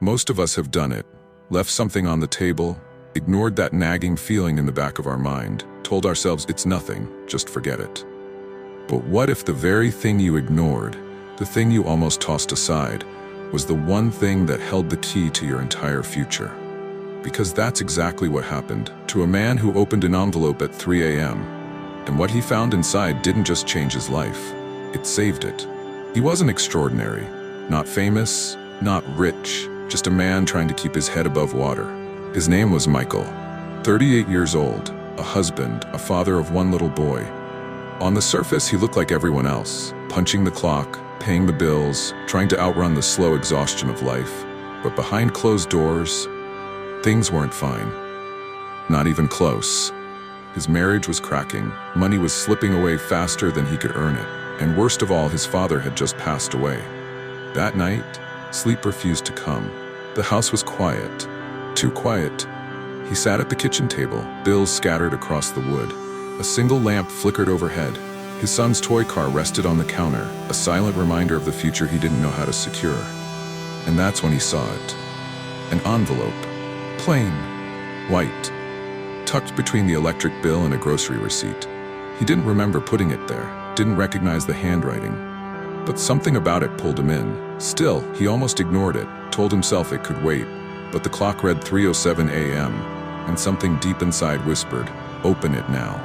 Most of us have done it. Left something on the table, ignored that nagging feeling in the back of our mind, told ourselves it's nothing, just forget it. But what if the very thing you ignored, the thing you almost tossed aside, was the one thing that held the key to your entire future? Because that's exactly what happened to a man who opened an envelope at 3 a.m. And what he found inside didn't just change his life, it saved it. He wasn't extraordinary, not famous, not rich, just a man trying to keep his head above water. His name was Michael, 38 years old, a husband, a father of one little boy. On the surface, he looked like everyone else, punching the clock, paying the bills, trying to outrun the slow exhaustion of life. But behind closed doors, things weren't fine. Not even close. His marriage was cracking, money was slipping away faster than he could earn it, and worst of all, his father had just passed away. That night, sleep refused to come. The house was quiet, too quiet. He sat at the kitchen table, bills scattered across the wood. A single lamp flickered overhead. His son's toy car rested on the counter, a silent reminder of the future he didn't know how to secure. And that's when he saw it. An envelope. Plain. White. Tucked between the electric bill and a grocery receipt. He didn't remember putting it there, didn't recognize the handwriting. But something about it pulled him in. Still, he almost ignored it, told himself it could wait. But the clock read 3:07 a.m., and something deep inside whispered, "Open it now."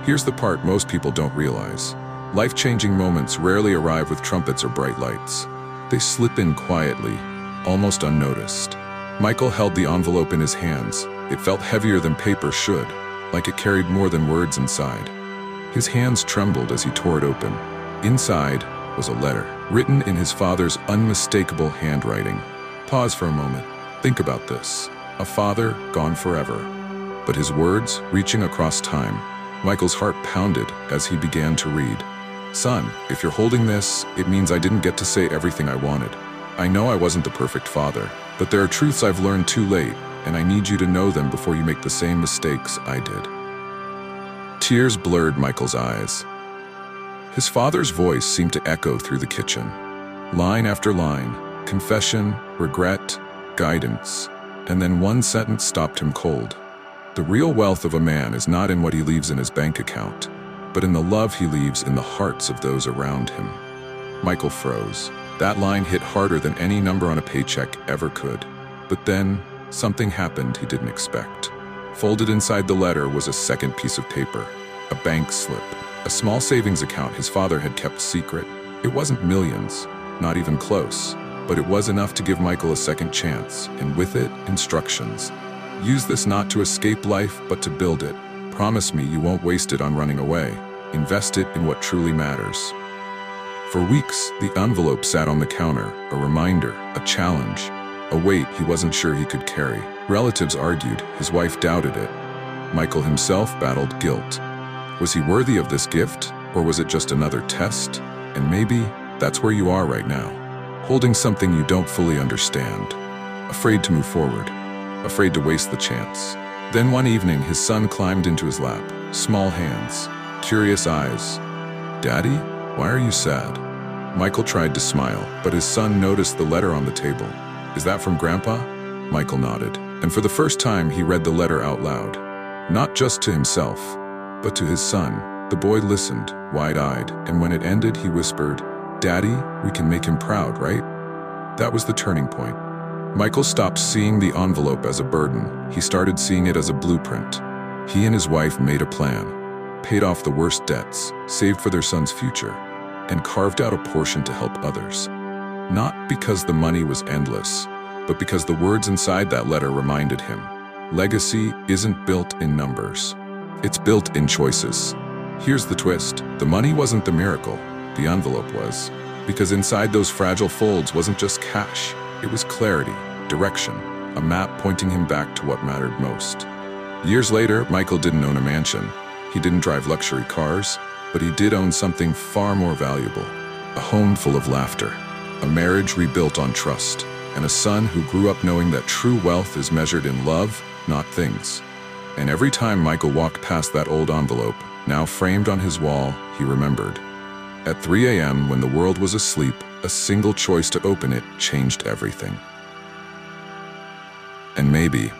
Here's the part most people don't realize. Life-changing moments rarely arrive with trumpets or bright lights. They slip in quietly, almost unnoticed. Michael held the envelope in his hands. It felt heavier than paper should, like it carried more than words inside. His hands trembled as he tore it open. Inside was a letter, written in his father's unmistakable handwriting. Pause for a moment. Think about this. A father gone forever. But his words reaching across time. Michael's heart pounded as he began to read. "Son, if you're holding this, it means I didn't get to say everything I wanted. I know I wasn't the perfect father, but there are truths I've learned too late, and I need you to know them before you make the same mistakes I did." Tears blurred Michael's eyes. His father's voice seemed to echo through the kitchen. Line after line, confession, regret, guidance, and then one sentence stopped him cold. The real wealth of a man is not in what he leaves in his bank account, but in the love he leaves in the hearts of those around him. Michael froze. That line hit harder than any number on a paycheck ever could. But then, something happened he didn't expect. Folded inside the letter was a second piece of paper, a bank slip, a small savings account his father had kept secret. It wasn't millions, not even close, but it was enough to give Michael a second chance, and with it, instructions. Use this not to escape life, but to build it. Promise me you won't waste it on running away. Invest it in what truly matters. For weeks, the envelope sat on the counter, a reminder, a challenge, a weight he wasn't sure he could carry. Relatives argued, his wife doubted it. Michael himself battled guilt. Was he worthy of this gift, or was it just another test? And maybe that's where you are right now, holding something you don't fully understand, afraid to move forward, afraid to waste the chance. Then one evening, his son climbed into his lap, small hands, curious eyes. "Daddy, why are you sad?" Michael tried to smile, but his son noticed the letter on the table. "Is that from Grandpa?" Michael nodded, and for the first time he read the letter out loud. Not just to himself, but to his son. The boy listened, wide-eyed, and when it ended he whispered, "Daddy, we can make him proud, right?" That was the turning point. Michael stopped seeing the envelope as a burden. He started seeing it as a blueprint. He and his wife made a plan, paid off the worst debts, saved for their son's future, and carved out a portion to help others. Not because the money was endless, but because the words inside that letter reminded him, legacy isn't built in numbers. It's built in choices. Here's the twist. The money wasn't the miracle, the envelope was. Because inside those fragile folds wasn't just cash, it was clarity, direction, a map pointing him back to what mattered most. Years later, Michael didn't own a mansion. He didn't drive luxury cars, but he did own something far more valuable. A home full of laughter, a marriage rebuilt on trust, and a son who grew up knowing that true wealth is measured in love, not things. And every time Michael walked past that old envelope, now framed on his wall, he remembered. At 3 a.m., when the world was asleep, a single choice to open it changed everything. And maybe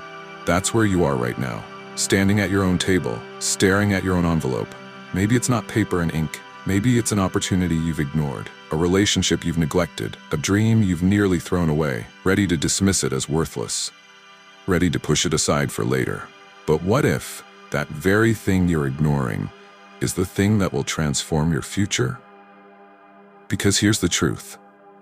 that's where you are right now, standing at your own table, staring at your own envelope. Maybe it's not paper and ink. Maybe it's an opportunity you've ignored, a relationship you've neglected, a dream you've nearly thrown away, ready to dismiss it as worthless, ready to push it aside for later. But what if that very thing you're ignoring is the thing that will transform your future? Because here's the truth.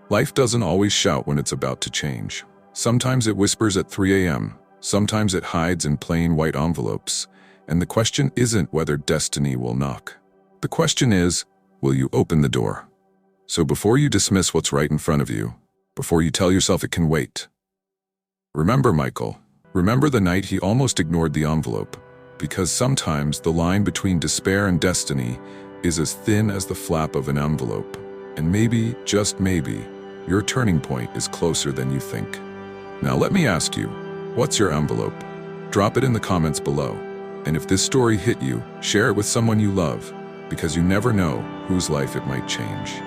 Life doesn't always shout when it's about to change. Sometimes it whispers at 3 a.m., sometimes it hides in plain white envelopes. And the question isn't whether destiny will knock. The question is, will you open the door? So before you dismiss what's right in front of you, before you tell yourself it can wait, remember Michael. Remember the night he almost ignored the envelope, because sometimes the line between despair and destiny is as thin as the flap of an envelope. And maybe, just maybe, your turning point is closer than you think. Now let me ask you, what's your envelope? Drop it in the comments below. And if this story hit you, share it with someone you love, because you never know whose life it might change.